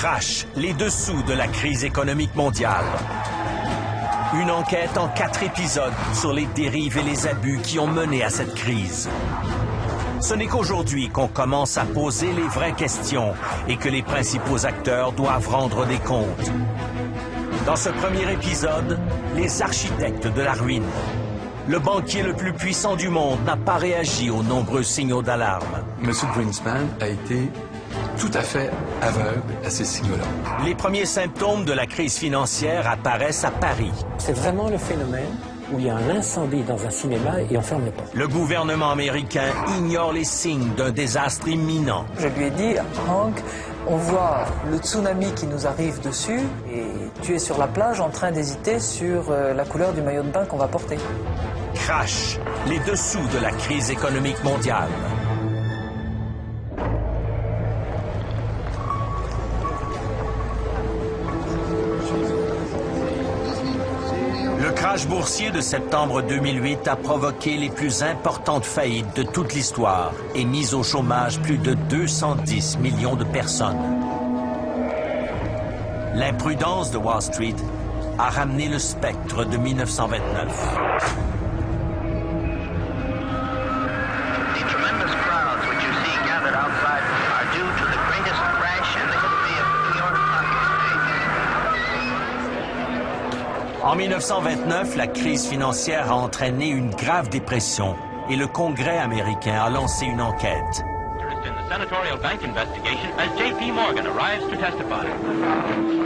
Crash, les dessous de la crise économique mondiale. Une enquête en 4 épisodes sur les dérives et les abus qui ont mené à cette crise. Ce n'est qu'aujourd'hui qu'on commence à poser les vraies questions et que les principaux acteurs doivent rendre des comptes. Dans ce premier épisode, les architectes de la ruine. Le banquier le plus puissant du monde n'a pas réagi aux nombreux signaux d'alarme. M. Greenspan a été tout à fait aveugle à ces signaux-là. Les premiers symptômes de la crise financière apparaissent à Paris. C'est vraiment le phénomène où il y a un incendie dans un cinéma et on ferme les portes. Le gouvernement américain ignore les signes d'un désastre imminent. Je lui ai dit, Hank, on voit le tsunami qui nous arrive dessus et tu es sur la plage en train d'hésiter sur la couleur du maillot de bain qu'on va porter. Crash, les dessous de la crise économique mondiale. Le crash boursier de septembre 2008 a provoqué les plus importantes faillites de toute l'histoire et mis au chômage plus de 210 millions de personnes. L'imprudence de Wall Street a ramené le spectre de 1929. En 1929, la crise financière a entraîné une grave dépression et le Congrès américain a lancé une enquête.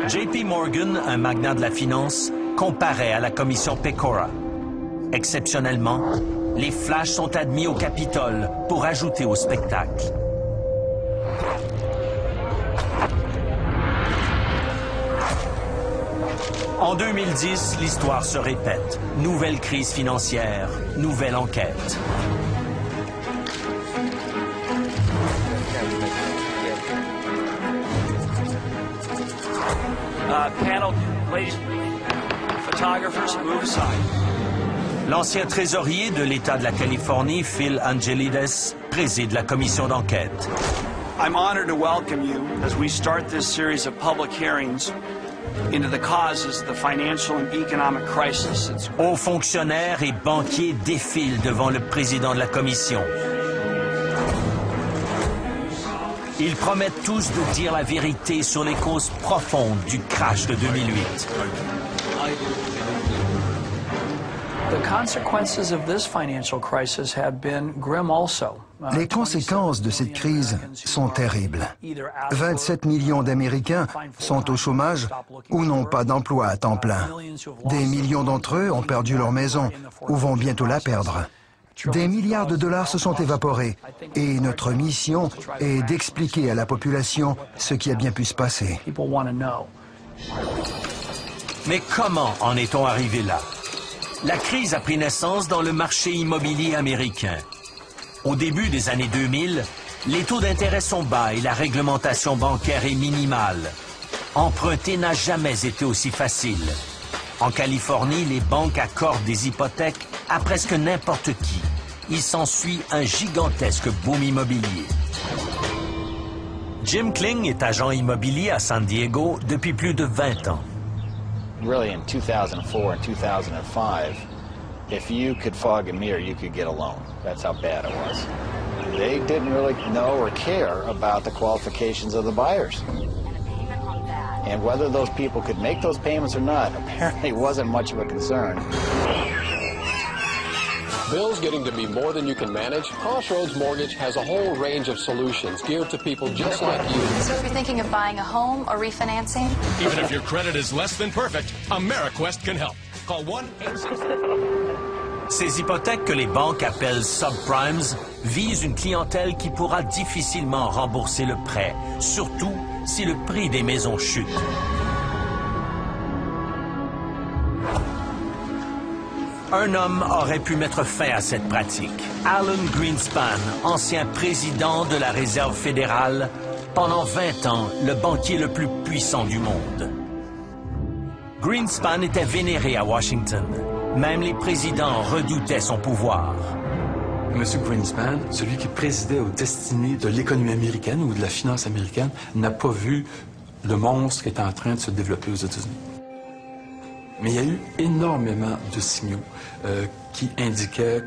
JP Morgan, un magnat de la finance, comparaît à la commission Pecora. Exceptionnellement, les flashs sont admis au Capitole pour ajouter au spectacle. En 2010, l'histoire se répète. Nouvelle crise financière, nouvelle enquête. Panel, ladies, photographers, move aside. L'ancien trésorier de l'État de la Californie, Phil Angelides, préside la commission d'enquête. I'm honored to welcome you as we start this series of public hearings into the causes of the financial and economic crisis. Hauts fonctionnaires et banquiers défilent devant le président de la commission. Ils promettent tous de dire la vérité sur les causes profondes du crash de 2008. Les conséquences de cette crise sont terribles. 27 millions d'Américains sont au chômage ou n'ont pas d'emploi à temps plein. Des millions d'entre eux ont perdu leur maison ou vont bientôt la perdre. Des milliards de dollars se sont évaporés et notre mission est d'expliquer à la population ce qui a bien pu se passer. Mais comment en est-on arrivé là? La crise a pris naissance dans le marché immobilier américain. Au début des années 2000, les taux d'intérêt sont bas et la réglementation bancaire est minimale. Emprunter n'a jamais été aussi facile. En Californie, les banques accordent des hypothèques à presque n'importe qui. Il s'ensuit un gigantesque boom immobilier. Jim Kling est agent immobilier à San Diego depuis plus de 20 ans. Really, in 2004 and 2005, if you could fog a mirror, you could get a loan. That's how bad it was. They didn't really know or care about the qualifications of the buyers. And whether those people could make those payments or not, apparently wasn't much of a concern. Bills getting to be more than you can manage? Crossroads Mortgage has a whole range of solutions geared to people just like you. So if you're thinking of buying a home or refinancing? Even if your credit is less than perfect, AmeriQuest can help. Call 1-866. Ces hypothèques que les banques appellent subprimes visent une clientèle qui pourra difficilement rembourser le prêt, surtout si le prix des maisons chute. Un homme aurait pu mettre fin à cette pratique. Alan Greenspan, ancien président de la Réserve fédérale, pendant 20 ans, le banquier le plus puissant du monde. Greenspan était vénéré à Washington. Même les présidents redoutaient son pouvoir. M. Greenspan, celui qui présidait aux destinées de l'économie américaine ou de la finance américaine, n'a pas vu le monstre qui est en train de se développer aux États-Unis. Mais il y a eu énormément de signaux qui indiquaient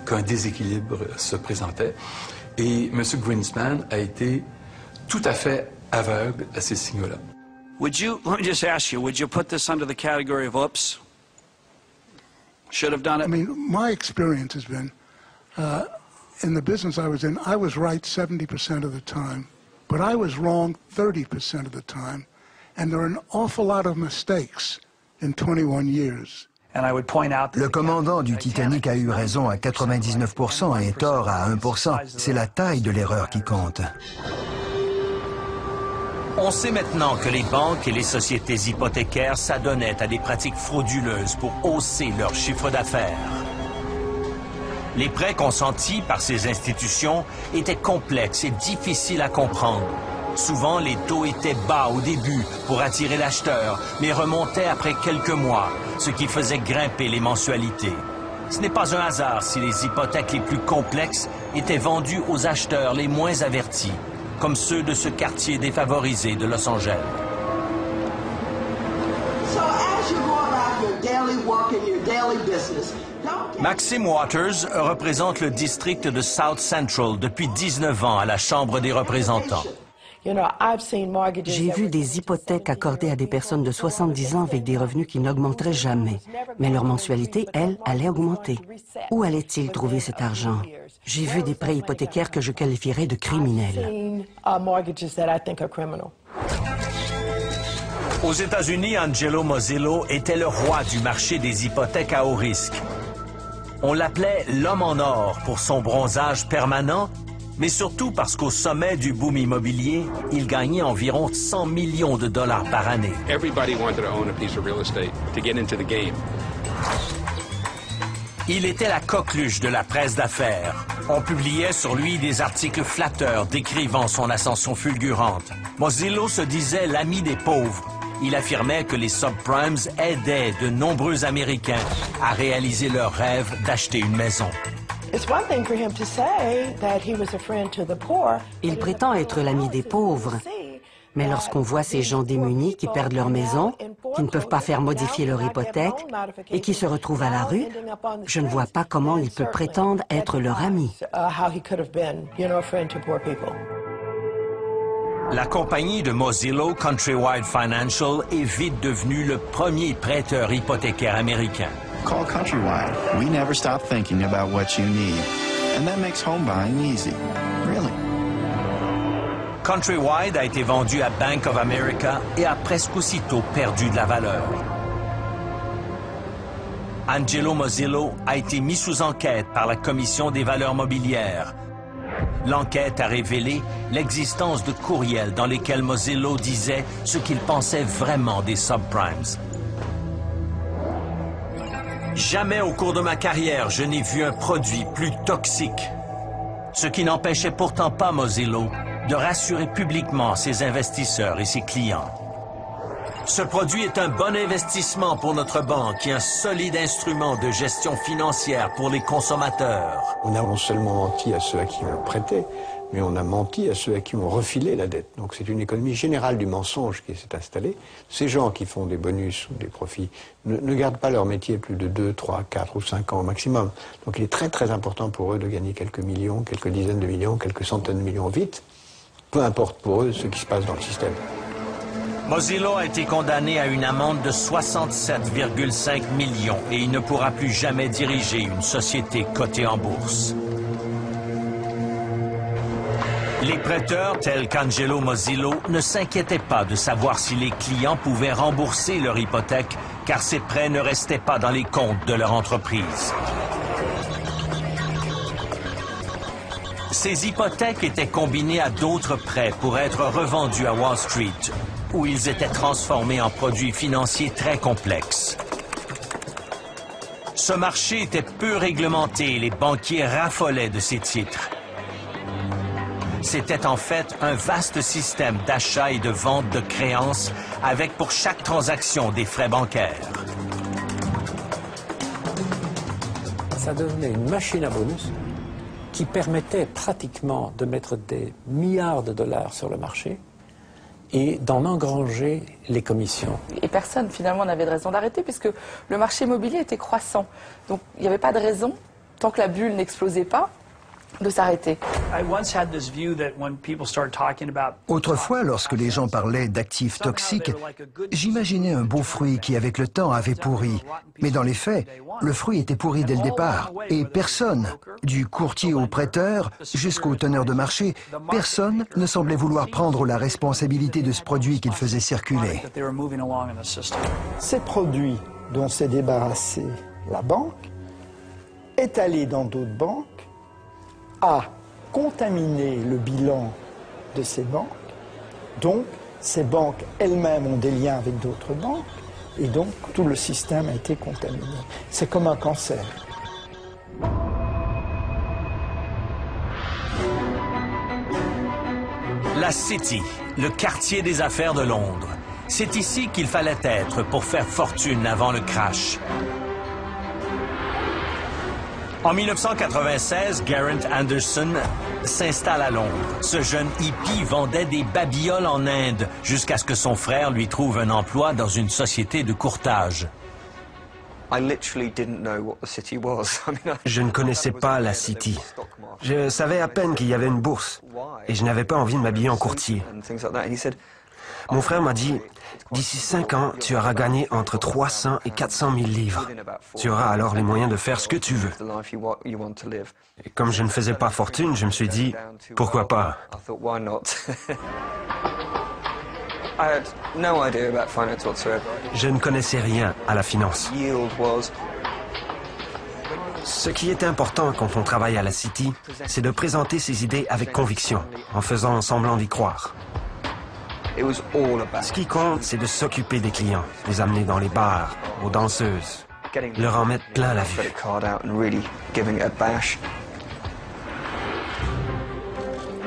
qu'un déséquilibre se présentait. Et M. Greenspan a été tout à fait aveugle à ces signaux-là. Let me just ask you, would you put this under the category of oops? Should have done it? I mean, my experience has been, in the business I was right 70% of the time, but I was wrong 30% of the time, and there are an awful lot of mistakes in 21 years. Le commandant du Titanic a eu raison à 99% et tort à 1%. C'est la taille de l'erreur qui compte. On sait maintenant que les banques et les sociétés hypothécaires s'adonnaient à des pratiques frauduleuses pour hausser leur chiffre d'affaires. Les prêts consentis par ces institutions étaient complexes et difficiles à comprendre. Souvent, les taux étaient bas au début pour attirer l'acheteur, mais remontaient après quelques mois, ce qui faisait grimper les mensualités. Ce n'est pas un hasard si les hypothèques les plus complexes étaient vendues aux acheteurs les moins avertis, comme ceux de ce quartier défavorisé de Los Angeles. Maxime Waters représente le district de South Central depuis 19 ans à la Chambre des représentants. J'ai vu des hypothèques accordées à des personnes de 70 ans avec des revenus qui n'augmenteraient jamais. Mais leur mensualité, elle, allait augmenter. Où allaient-ils trouver cet argent? J'ai vu des prêts hypothécaires que je qualifierais de criminels. Aux États-Unis, Angelo Mozilo était le roi du marché des hypothèques à haut risque. On l'appelait l'homme en or pour son bronzage permanent, mais surtout parce qu'au sommet du boom immobilier, il gagnait environ 100 millions de dollars par année. Il était la coqueluche de la presse d'affaires. On publiait sur lui des articles flatteurs décrivant son ascension fulgurante. Mozilo se disait l'ami des pauvres. Il affirmait que les subprimes aidaient de nombreux Américains à réaliser leur rêve d'acheter une maison. Il prétend être l'ami des pauvres. Mais lorsqu'on voit ces gens démunis qui perdent leur maison, qui ne peuvent pas faire modifier leur hypothèque et qui se retrouvent à la rue, je ne vois pas comment il peut prétendre être leur ami. La compagnie de Mozilo, Countrywide Financial, est vite devenue le premier prêteur hypothécaire américain. Call Countrywide. We never stop thinking about what you need. And that makes home buying easy. Really. Countrywide a été vendu à Bank of America et a presque aussitôt perdu de la valeur. Angelo Mozilo a été mis sous enquête par la Commission des valeurs mobilières. L'enquête a révélé l'existence de courriels dans lesquels Mozilo disait ce qu'il pensait vraiment des subprimes. Jamais au cours de ma carrière, je n'ai vu un produit plus toxique. Ce qui n'empêchait pourtant pas Mozilo de rassurer publiquement ses investisseurs et ses clients. Ce produit est un bon investissement pour notre banque et un solide instrument de gestion financière pour les consommateurs. On a non seulement menti à ceux à qui on prêtait, mais on a menti à ceux à qui on refilait la dette. Donc c'est une économie générale du mensonge qui s'est installée. Ces gens qui font des bonus ou des profits ne gardent pas leur métier plus de 2, 3, 4 ou 5 ans au maximum. Donc il est très très important pour eux de gagner quelques millions, quelques dizaines de millions, quelques centaines de millions vite. Peu importe pour eux ce qui se passe dans le système. Mozilo a été condamné à une amende de 67,5 millions et il ne pourra plus jamais diriger une société cotée en bourse. Les prêteurs, tels qu'Angelo Mozilo, ne s'inquiétaient pas de savoir si les clients pouvaient rembourser leur hypothèque, car ces prêts ne restaient pas dans les comptes de leur entreprise. Ces hypothèques étaient combinées à d'autres prêts pour être revendus à Wall Street, où ils étaient transformés en produits financiers très complexes. Ce marché était peu réglementé et les banquiers raffolaient de ces titres. C'était en fait un vaste système d'achat et de vente de créances avec pour chaque transaction des frais bancaires. Ça devenait une machine à bonus qui permettait pratiquement de mettre des milliards de dollars sur le marché et d'en engranger les commissions. Et personne finalement n'avait de raison d'arrêter puisque le marché immobilier était croissant. Donc il n'y avait pas de raison, tant que la bulle n'explosait pas, de s'arrêter. Autrefois, lorsque les gens parlaient d'actifs toxiques, j'imaginais un beau fruit qui, avec le temps, avait pourri. Mais dans les faits, le fruit était pourri dès le départ. Et personne, du courtier au prêteur jusqu'au teneur de marché, personne ne semblait vouloir prendre la responsabilité de ce produit qu'il faisait circuler. Ces produits dont s'est débarrassée la banque est allé dans d'autres banques, a contaminé le bilan de ces banques, donc ces banques elles-mêmes ont des liens avec d'autres banques, et donc tout le système a été contaminé. C'est comme un cancer. La City, le quartier des affaires de Londres. C'est ici qu'il fallait être pour faire fortune avant le crash. En 1996, Garrett Anderson s'installe à Londres. Ce jeune hippie vendait des babioles en Inde jusqu'à ce que son frère lui trouve un emploi dans une société de courtage. Je ne connaissais pas la City. Je savais à peine qu'il y avait une bourse et je n'avais pas envie de m'habiller en courtier. Mon frère m'a dit, d'ici 5 ans, tu auras gagné entre 300 et 400 000 livres. Tu auras alors les moyens de faire ce que tu veux. Et comme je ne faisais pas fortune, je me suis dit, pourquoi pas? Je ne connaissais rien à la finance. Ce qui est important quand on travaille à la City, c'est de présenter ses idées avec conviction, en faisant semblant d'y croire. Ce qui compte, c'est de s'occuper des clients, les amener dans les bars, aux danseuses, leur en mettre plein la vue.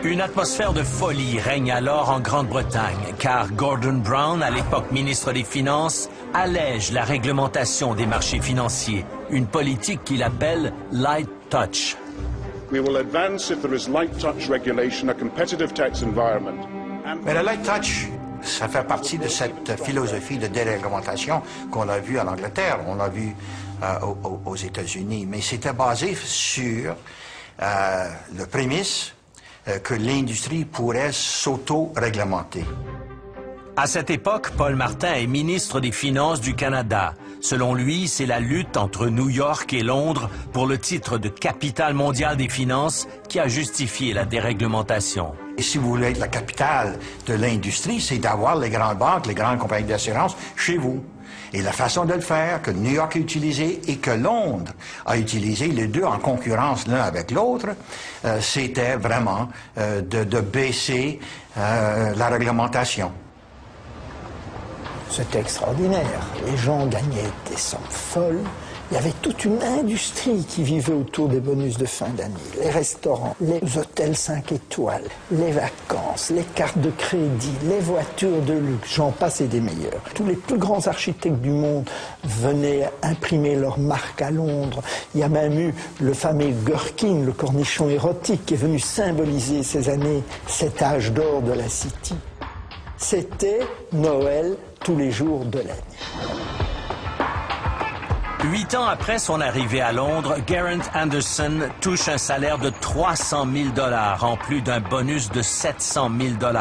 Une atmosphère de folie règne alors en Grande-Bretagne, car Gordon Brown, à l'époque ministre des Finances, allège la réglementation des marchés financiers, une politique qu'il appelle « light touch ». We will advance if there is light touch regulation, a competitive tax environment. Mais le light touch, ça fait partie de cette philosophie de déréglementation qu'on a vue en Angleterre, on l'a vu aux États-Unis, mais c'était basé sur le prémisse que l'industrie pourrait s'auto-réglementer. À cette époque, Paul Martin est ministre des Finances du Canada. Selon lui, c'est la lutte entre New York et Londres pour le titre de capitale mondiale des finances qui a justifié la déréglementation. Et si vous voulez être la capitale de l'industrie, c'est d'avoir les grandes banques, les grandes compagnies d'assurance chez vous. Et la façon de le faire, que New York a utilisé et que Londres a utilisé, les deux en concurrence l'un avec l'autre, c'était vraiment de baisser la réglementation. C'était extraordinaire. Les gens gagnaient des sommes folles. Il y avait toute une industrie qui vivait autour des bonus de fin d'année. Les restaurants, les hôtels 5 étoiles, les vacances, les cartes de crédit, les voitures de luxe, j'en passe et des meilleurs. Tous les plus grands architectes du monde venaient imprimer leur marque à Londres. Il y a même eu le fameux Gherkin, le cornichon érotique, qui est venu symboliser ces années, cet âge d'or de la City. C'était Noël tous les jours de l'année. 8 ans après son arrivée à Londres, Garrett Anderson touche un salaire de 300 000 $ en plus d'un bonus de 700 000 $.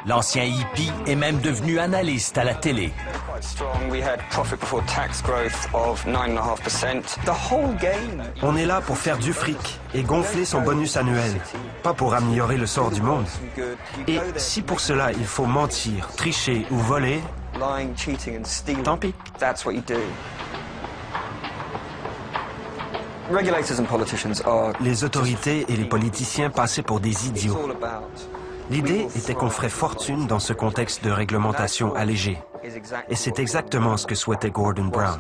L'ancien hippie est même devenu analyste à la télé. On est là pour faire du fric et gonfler son bonus annuel, pas pour améliorer le sort du monde. Et si pour cela il faut mentir, tricher ou voler, tant pis. Les autorités et les politiciens passaient pour des idiots. L'idée était qu'on ferait fortune dans ce contexte de réglementation allégée. Et c'est exactement ce que souhaitait Gordon Brown.